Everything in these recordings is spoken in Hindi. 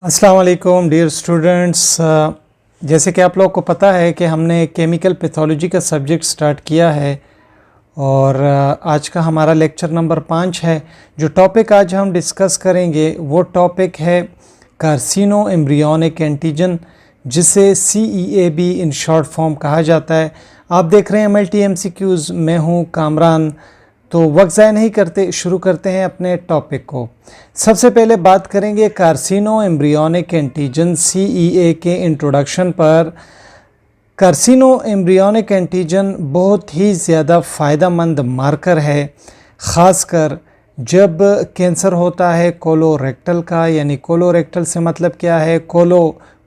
अस्सलाम वालेकुम डियर स्टूडेंट्स। जैसे कि आप लोग को पता है कि हमने केमिकल पैथोलॉजी का सब्जेक्ट स्टार्ट किया है और आज का हमारा लेक्चर नंबर 5 है। जो टॉपिक आज हम डिस्कस करेंगे वो टॉपिक है कार्सिनो एम्ब्रियोनिक एंटीजन, जिसे CEAB इन शॉर्ट फॉर्म कहा जाता है। आप देख रहे हैं MLTMCQs, मैं हूँ कामरान। तो वक्त ज़ाया नहीं करते, शुरू करते हैं अपने टॉपिक को। सबसे पहले बात करेंगे कार्सिनो एम्ब्रियोनिक एंटीजन CEA के इंट्रोडक्शन पर। कार्सिनो एम्ब्रियोनिक एंटीजन बहुत ही ज़्यादा फ़ायदेमंद मार्कर है, ख़ासकर जब कैंसर होता है कोलोरेक्टल का। यानी कोलोरेक्टल से मतलब क्या है,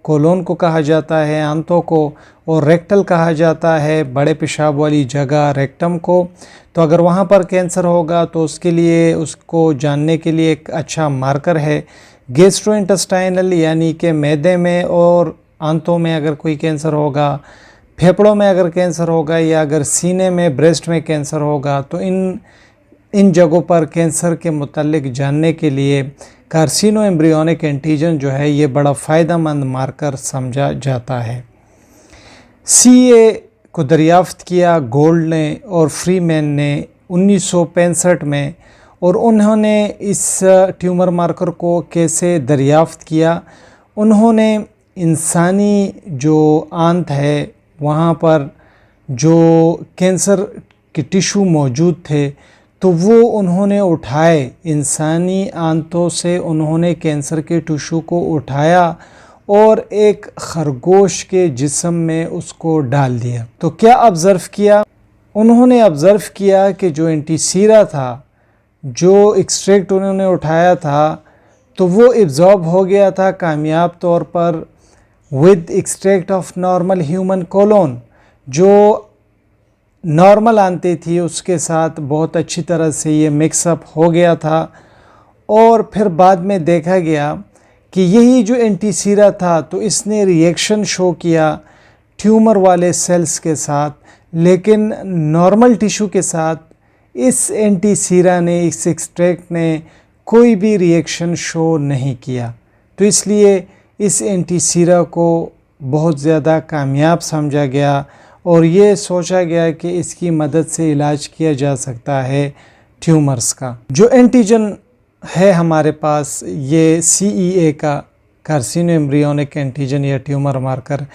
कोलोन को कहा जाता है आंतों को, और रेक्टल कहा जाता है बड़े पेशाब वाली जगह रेक्टम को। तो अगर वहाँ पर कैंसर होगा तो उसके लिए, उसको जानने के लिए एक अच्छा मार्कर है। गैस्ट्रोइंटेस्टाइनल यानी कि मैदे में और आंतों में अगर कोई कैंसर होगा, फेफड़ों में अगर कैंसर होगा, या अगर सीने में, ब्रेस्ट में कैंसर होगा, तो इन जगहों पर कैंसर के मुतालिक जानने के लिए कार्सिनो एम्ब्रियोनिक एंटीजन जो है ये बड़ा फ़ायदेमंद मार्कर समझा जाता है। CEA को दरियाफ्त किया गोल्ड ने और फ्रीमैन ने 1965 में, और उन्होंने इस ट्यूमर मार्कर को कैसे दरियाफ्त किया। उन्होंने इंसानी जो आंत है वहाँ पर जो कैंसर के टिश्यू मौजूद थे, तो वो उन्होंने उठाए, इंसानी आंतों से उन्होंने कैंसर के टिश्यू को उठाया और एक खरगोश के जिस्म में उसको डाल दिया। तो क्या ऑब्ज़र्व किया उन्होंने? ऑब्ज़र्व किया कि जो एंटीसीरा था, जो एक्सट्रैक्ट उन्होंने उठाया था, तो वो एब्जॉर्ब हो गया था कामयाब तौर पर with extract of normal human colon. जो नॉर्मल आंतें थी उसके साथ बहुत अच्छी तरह से ये मिक्सअप हो गया था। और फिर बाद में देखा गया कि यही जो एंटीसीरा था, तो इसने रिएक्शन शो किया ट्यूमर वाले सेल्स के साथ, लेकिन नॉर्मल टिश्यू के साथ इस एंटीसीरा ने, इस एक्सट्रैक्ट ने कोई भी रिएक्शन शो नहीं किया। तो इसलिए इस एंटीसीरा को बहुत ज़्यादा कामयाब समझा गया और ये सोचा गया कि इसकी मदद से इलाज किया जा सकता है ट्यूमर्स का। जो एंटीजन है हमारे पास, ये CEA का कार्सिनो एम्ब्रियोनिक एंटीजन या ट्यूमर मार्कर,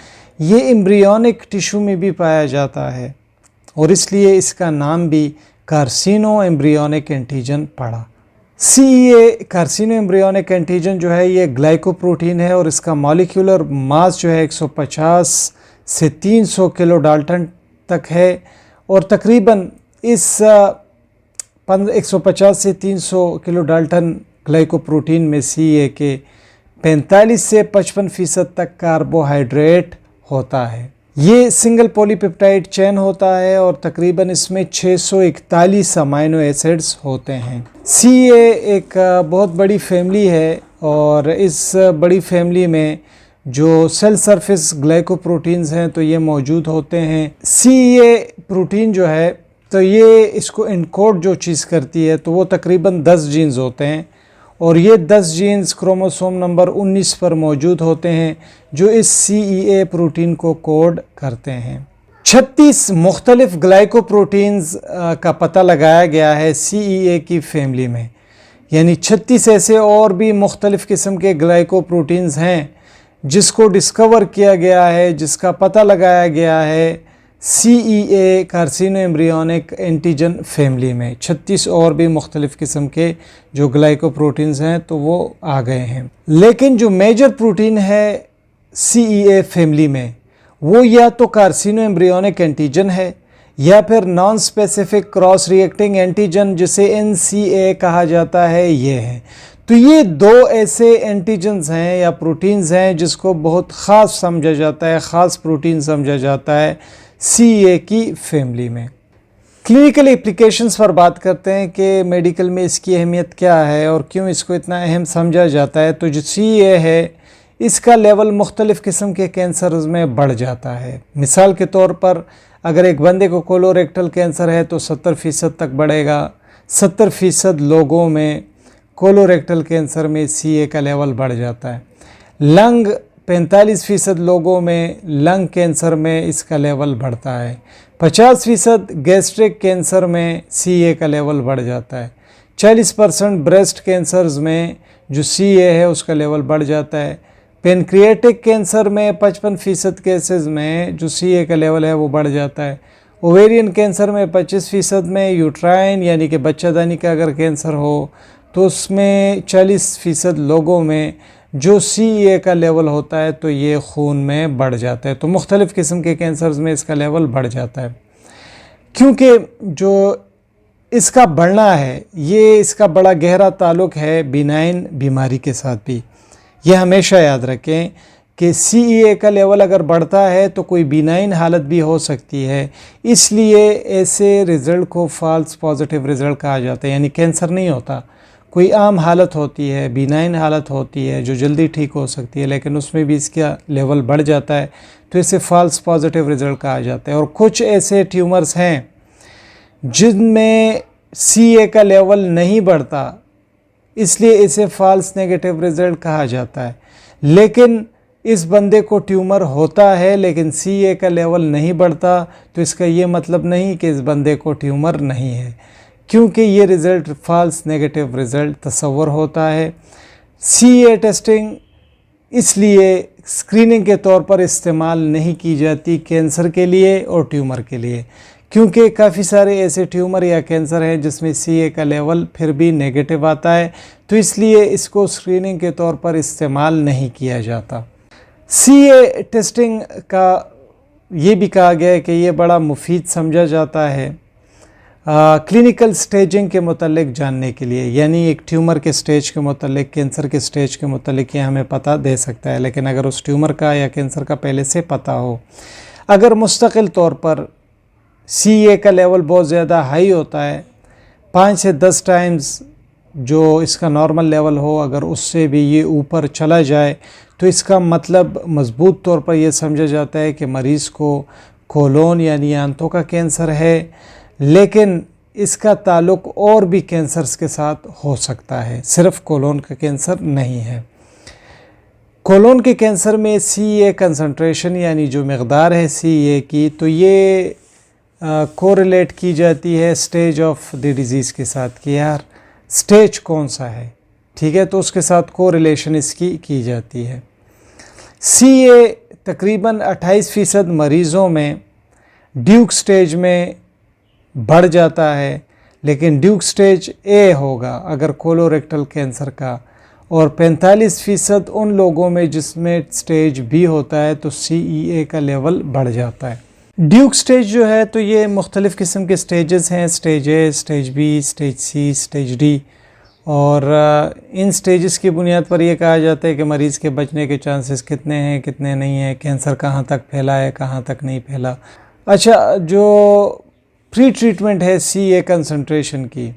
ये एम्ब्रियोनिक टिश्यू में भी पाया जाता है और इसलिए इसका नाम भी कार्सिनो एम्ब्रियोनिक एंटीजन पड़ा। CEA कार्सिनो एम्ब्रियोनिक एंटीजन जो है ये ग्लाइकोप्रोटीन है और इसका मॉलिक्यूलर मास जो है 150 से 300 किलो डाल्टन तक है, और तकरीबन इस 150 से 300 किलो डाल्टन ग्लाइकोप्रोटीन में CEA के 45 से 55% तक कार्बोहाइड्रेट होता है। ये सिंगल पॉलीपेप्टाइड चेन होता है और तकरीबन इसमें 641 अमाइनो एसिड्स होते हैं। CEA एक बहुत बड़ी फैमिली है और इस बड़ी फैमिली में जो सेल सरफेस ग्लाइकोप्रोटीन्स हैं तो ये मौजूद होते हैं। CEA प्रोटीन जो है, तो ये इसको इनकोड जो चीज़ करती है, तो वो तकरीबन 10 जीन्स होते हैं और ये 10 जीन्स क्रोमोसोम नंबर 19 पर मौजूद होते हैं जो इस CEA प्रोटीन को कोड करते हैं। 36 मुख्तलिफ ग्लाइकोप्रोटीन्स का पता लगाया गया है CEA की फैमिली में। यानी 36 ऐसे और भी मुख्तलिफ किस्म के ग्लाइकोप्रोटीन्स हैं जिसको डिस्कवर किया गया है, जिसका पता लगाया गया है CEA कार्सिनो एम्ब्रियोनिक एंटीजन फैमिली में। 36 और भी मुख्तलिफ किस्म के जो ग्लाइकोप्रोटीन्स हैं तो वो आ गए हैं। लेकिन जो मेजर प्रोटीन है CEA फैमिली में, वो या तो कार्सिनो एम्ब्रियोनिक एंटीजन है या फिर non specific cross reacting antigen जिसे NCA कहा जाता है, ये है। तो ये दो ऐसे एंटीजन्स हैं या प्रोटीन्स हैं जिसको बहुत ख़ास समझा जाता है, ख़ास प्रोटीन समझा जाता है CEA की फैमिली में। क्लिनिकल एप्लीकेशंस पर बात करते हैं कि मेडिकल में इसकी अहमियत क्या है और क्यों इसको इतना अहम समझा जाता है। तो जो CEA है, इसका लेवल मुख्तलिफ़ किस्म के कैंसर्स में बढ़ जाता है। मिसाल के तौर पर अगर एक बंदे को कोलोरेक्टल कैंसर है तो 70% तक बढ़ेगा। 70% लोगों में कोलोरेक्टल कैंसर में CEA का लेवल बढ़ जाता है। लंग 45% लोगों में लंग कैंसर में इसका लेवल बढ़ता है। 50% गैस्ट्रिक कैंसर में CA का लेवल बढ़ जाता है। 40% ब्रेस्ट कैंसर्स में जो CA है उसका लेवल बढ़ जाता है। पेनक्रिएटिक कैंसर में 55% केसेस में जो CA का लेवल है वो बढ़ जाता है। ओवेरियन कैंसर में 25% में, यूट्राइन यानी कि बच्चादानी का अगर कैंसर हो तो उसमें 40% लोगों में जो CA का लेवल होता है तो ये खून में बढ़ जाता है। तो मुख्तलिफ़ किस्म के कैंसर्स में इसका लेवल बढ़ जाता है। क्योंकि जो इसका बढ़ना है ये इसका बड़ा गहरा ताल्लुक़ है बिनाइन बीमारी के साथ भी। ये हमेशा याद रखें कि CA का लेवल अगर बढ़ता है तो कोई बिनाइन हालत भी हो सकती है, इसलिए ऐसे रिज़ल्ट को फ़ाल्स पॉजिटिव रिज़ल्ट कहा जाता है। यानी कैंसर नहीं होता, कोई आम हालत होती है, बिनाइन हालत होती है जो जल्दी ठीक हो सकती है, लेकिन उसमें भी इसका लेवल बढ़ जाता है तो इसे फ़ाल्स पॉजिटिव रिज़ल्ट कहा जाता है। और कुछ ऐसे ट्यूमर्स हैं जिनमें CA का लेवल नहीं बढ़ता, इसलिए इसे फ़ाल्स नेगेटिव रिज़ल्ट कहा जाता है। लेकिन इस बंदे को ट्यूमर होता है लेकिन CA का लेवल नहीं बढ़ता, तो इसका ये मतलब नहीं कि इस बंदे को ट्यूमर नहीं है, क्योंकि ये रिज़ल्ट फ़ाल्स नेगेटिव रिज़ल्ट तस्वर होता है। CA टेस्टिंग इसलिए स्क्रीनिंग के तौर पर इस्तेमाल नहीं की जाती कैंसर के लिए और ट्यूमर के लिए, क्योंकि काफ़ी सारे ऐसे ट्यूमर या कैंसर हैं जिसमें CA का लेवल फिर भी नेगेटिव आता है, तो इसलिए इसको स्क्रीनिंग के तौर पर इस्तेमाल नहीं किया जाता। CA टेस्टिंग का ये भी कहा गया है कि ये बड़ा मुफीद समझा जाता है क्लिनिकल स्टेजिंग के मुतल्लिक जानने के लिए, यानी एक ट्यूमर के स्टेज के मुतल्लिक, कैंसर के स्टेज के मुतल्लिक ये हमें पता दे सकता है। लेकिन अगर उस ट्यूमर का या कैंसर का पहले से पता हो, अगर मुस्तकिल तौर पर CA का लेवल बहुत ज़्यादा हाई होता है, 5 से 10 टाइम्स जो इसका नॉर्मल लेवल हो, अगर उससे भी ये ऊपर चला जाए तो इसका मतलब मज़बूत तौर पर यह समझा जाता है कि मरीज़ को कोलोन यानी आंतों का कैंसर है, लेकिन इसका ताल्लुक़ और भी कैंसर्स के साथ हो सकता है, सिर्फ कोलोन का कैंसर नहीं है। कोलोन के कैंसर में CA कंसंट्रेशन यानी जो मकदार है CA की, तो ये कोरिलेट की जाती है स्टेज ऑफ द डिज़ीज़ के साथ कि यार स्टेज कौन सा है, ठीक है, तो उसके साथ कोरिलेशन इसकी की जाती है। CA तकरीबन 28% मरीज़ों में ड्यूक स्टेज में बढ़ जाता है, लेकिन ड्यूक स्टेज A होगा अगर कोलोरेक्टल कैंसर का, और 45% उन लोगों में जिसमें स्टेज B होता है तो CEA का लेवल बढ़ जाता है। ड्यूक स्टेज जो है तो ये मुख्तलिफ़ किस्म के स्टेजेस हैं, stage A, stage B, stage C, stage D, और इन स्टेजेस की बुनियाद पर यह कहा जाता है कि मरीज़ के बचने के चांसेस कितने हैं कितने नहीं हैं, कैंसर कहाँ तक फैला है कहाँ तक नहीं फैला। अच्छा, जो प्री ट्रीटमेंट है CA कंसंट्रेशन की,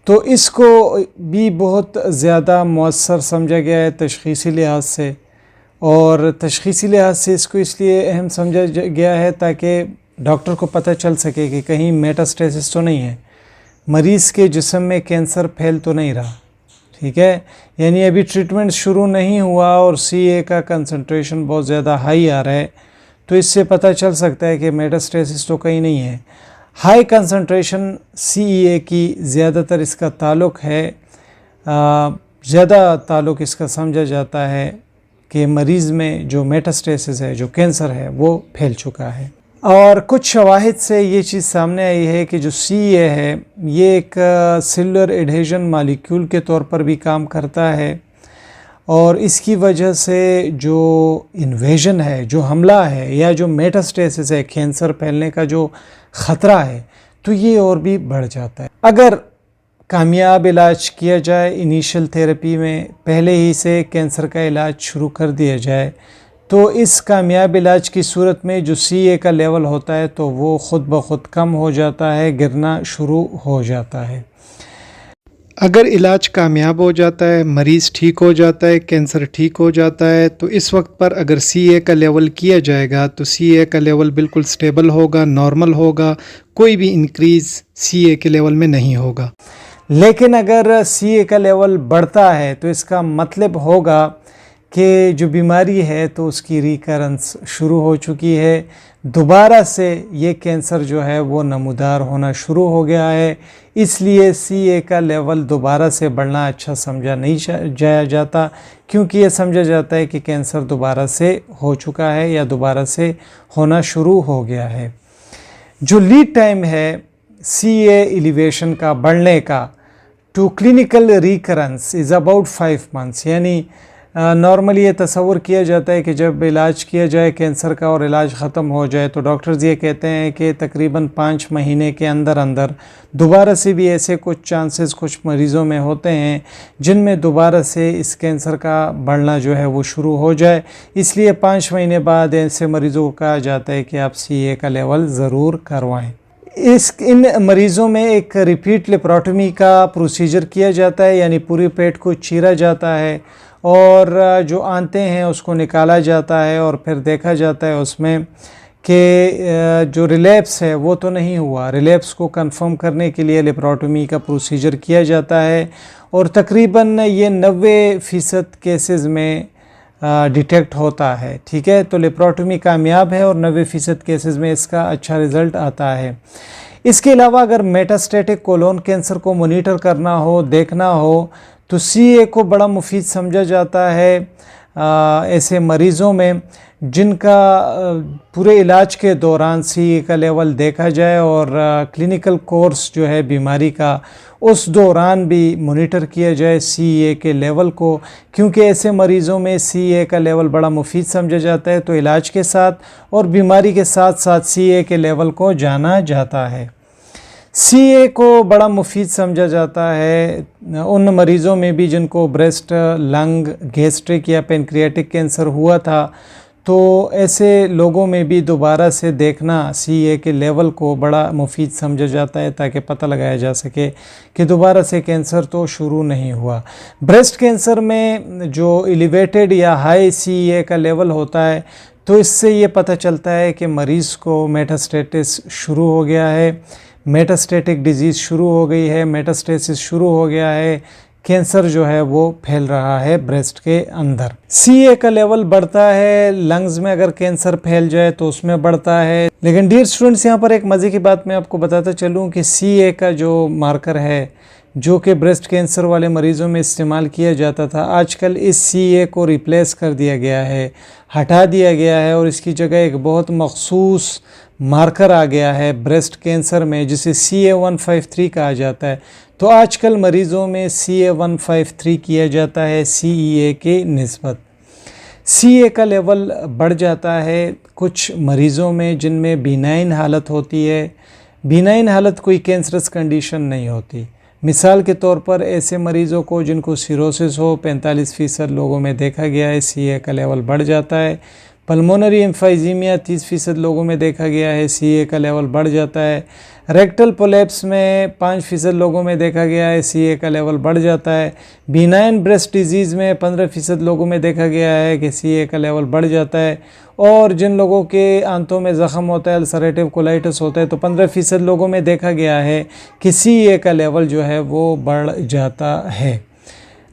तो इसको भी बहुत ज़्यादा मौसर समझा गया है तशख़ीसी लिहाज से, और तशख़ीसी लिहाज से इसको इसलिए अहम समझा गया है ताकि डॉक्टर को पता चल सके कि कहीं मेटास्टेसिस तो नहीं है, मरीज़ के जिस्म में कैंसर फैल तो नहीं रहा, ठीक है। यानी अभी ट्रीटमेंट शुरू नहीं हुआ और CA का कंसंट्रेशन बहुत ज़्यादा हाई आ रहा है, तो इससे पता चल सकता है कि मेटास्टेसिस तो कहीं नहीं है। हाई कंसंट्रेशन CA की ज़्यादातर इसका ताल्लुक़ है, ज़्यादा ताल्लुक़ इसका समझा जाता है कि मरीज़ में जो मेटास्टेसिस है, जो कैंसर है, वो फैल चुका है। और कुछ शवाहिद से ये चीज़ सामने आई है कि जो CA है ये एक सेलुलर एडहेजन मालिक्यूल के तौर पर भी काम करता है, और इसकी वजह से जो इन्वेजन है, जो हमला है, या जो मेटास्टेसिस है, कैंसर फैलने का जो ख़तरा है, तो ये और भी बढ़ जाता है। अगर कामयाब इलाज किया जाए, इनिशियल थेरेपी में पहले ही से कैंसर का इलाज शुरू कर दिया जाए, तो इस कामयाब इलाज की सूरत में जो CA का लेवल होता है तो वो ख़ुद ब खुद कम हो जाता है, गिरना शुरू हो जाता है। अगर इलाज कामयाब हो जाता है, मरीज़ ठीक हो जाता है, कैंसर ठीक हो जाता है, तो इस वक्त पर अगर CA का लेवल किया जाएगा तो CA का लेवल बिल्कुल स्टेबल होगा, नॉर्मल होगा, कोई भी इंक्रीज़ CA के लेवल में नहीं होगा। लेकिन अगर CA का लेवल बढ़ता है तो इसका मतलब होगा कि जो बीमारी है तो उसकी रिकरेंस शुरू हो चुकी है, दोबारा से ये कैंसर जो है वो नमूदार होना शुरू हो गया है। इसलिए CA का लेवल दोबारा से बढ़ना अच्छा समझा नहीं जाया जाता, क्योंकि ये समझा जाता है कि कैंसर दोबारा से हो चुका है या दोबारा से होना शुरू हो गया है। जो लीड टाइम है CA एलिवेशन का बढ़ने का to clinical recurrence is about 5 months, यानी नॉर्मली ये तसव्वुर किया जाता है कि जब इलाज किया जाए कैंसर का और इलाज ख़त्म हो जाए तो डॉक्टर्स ये कहते हैं कि तकरीबन 5 महीने के अंदर अंदर दोबारा से भी ऐसे कुछ चांसेस कुछ मरीज़ों में होते हैं जिनमें दोबारा से इस कैंसर का बढ़ना जो है वो शुरू हो जाए। इसलिए 5 महीने बाद ऐसे मरीज़ों को कहा जाता है कि आप CA का लेवल ज़रूर करवाएँ। इन मरीज़ों में एक रिपीट लेप्रोटमी का प्रोसीजर किया जाता है, यानी पूरे पेट को चीरा जाता है और जो आंतें हैं उसको निकाला जाता है और फिर देखा जाता है उसमें कि जो रिलैप्स है वो तो नहीं हुआ। रिलैप्स को कंफर्म करने के लिए लेप्रोटमी का प्रोसीजर किया जाता है और तकरीबन ये 90% केसेस में डिटेक्ट होता है। ठीक है, तो लेप्रोटमी कामयाब है और 90% केसेस में इसका अच्छा रिज़ल्ट आता है। इसके अलावा अगर मेटास्टेटिक कोलोन कैंसर को मॉनिटर करना हो, देखना हो, तो CA को बड़ा मुफीद समझा जाता है ऐसे मरीज़ों में जिनका पूरे इलाज के दौरान CA का लेवल देखा जाए और क्लिनिकल कोर्स जो है बीमारी का उस दौरान भी मॉनिटर किया जाए CA के लेवल को, क्योंकि ऐसे मरीज़ों में CA का लेवल बड़ा मुफीद समझा जाता है। तो इलाज के साथ और बीमारी के साथ साथ CA के लेवल को जाना जाता है। CA को बड़ा मुफीद समझा जाता है उन मरीज़ों में भी जिनको ब्रेस्ट, लंग, गैस्ट्रिक या पेनक्रियाटिक कैंसर हुआ था, तो ऐसे लोगों में भी दोबारा से देखना CA के लेवल को बड़ा मुफीद समझा जाता है ताकि पता लगाया जा सके कि दोबारा से कैंसर तो शुरू नहीं हुआ। ब्रेस्ट कैंसर में जो एलिवेटेड या हाई CA का लेवल होता है तो इससे ये पता चलता है कि मरीज़ को मेटास्टेटिस शुरू हो गया है, मेटास्टेटिक डिजीज़ शुरू हो गई है, मेटास्टेसिस शुरू हो गया है, कैंसर जो है वो फैल रहा है ब्रेस्ट के अंदर। CA का लेवल बढ़ता है, लंग्स में अगर कैंसर फैल जाए तो उसमें बढ़ता है। लेकिन डियर स्टूडेंट्स, यहाँ पर एक मज़े की बात मैं आपको बताता चलूँ कि CA का जो मार्कर है जो कि ब्रेस्ट कैंसर वाले मरीज़ों में इस्तेमाल किया जाता था, आजकल इस CA को रिप्लेस कर दिया गया है, हटा दिया गया है और इसकी जगह एक बहुत मखसूस मार्कर आ गया है ब्रेस्ट कैंसर में जिसे CA-153 कहा जाता है। तो आजकल मरीज़ों में CA-153 किया जाता है CEA के निस्बत। CA का लेवल बढ़ जाता है कुछ मरीज़ों में जिनमें बिनाइन हालत होती है। बिनाइन हालत कोई कैंसरस कंडीशन नहीं होती। मिसाल के तौर पर ऐसे मरीज़ों को जिनको सिरोसिस हो 45% लोगों में देखा गया है, CA का लेवल बढ़ जाता है। पल्मोनरी एम्फाइजीमिया 30% लोगों में देखा गया है, CA का लेवल बढ़ जाता है। रेक्टल पोलैप्स में 5% लोगों में देखा गया है, CA का लेवल बढ़ जाता है। बिनाइन ब्रेस्ट डिजीज़ में 15% लोगों में देखा गया है कि CA का लेवल बढ़ जाता है। और जिन लोगों के आंतों में ज़ख़म होता है, अल्सरेटिव कोलाइटिस होता है, तो 15% लोगों में देखा गया है कि CA का लेवल जो है वो बढ़ जाता है।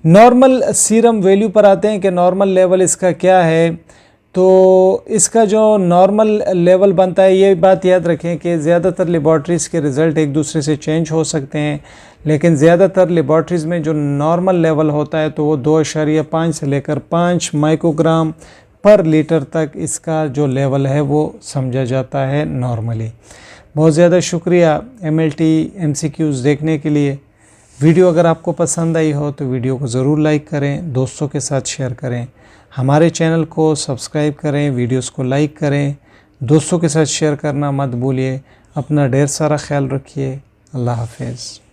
नॉर्मल सीरम वैल्यू पर आते हैं कि नॉर्मल लेवल इसका क्या है। तो इसका जो नॉर्मल लेवल बनता है, ये बात याद रखें कि ज़्यादातर लेबॉर्ट्रीज़ के रिज़ल्ट एक दूसरे से चेंज हो सकते हैं, लेकिन ज़्यादातर लेबॉर्ट्रीज़ में जो नॉर्मल लेवल होता है तो वो 2.5 से लेकर 5 माइक्रोग्राम पर लीटर तक इसका जो लेवल है वो समझा जाता है नॉर्मली। बहुत ज़्यादा शुक्रिया MLT MCQs देखने के लिए। वीडियो अगर आपको पसंद आई हो तो वीडियो को ज़रूर लाइक करें, दोस्तों के साथ शेयर करें, हमारे चैनल को सब्सक्राइब करें, वीडियोस को लाइक करें, दोस्तों के साथ शेयर करना मत भूलिए। अपना ढेर सारा ख्याल रखिए। अल्लाह हाफ़िज़।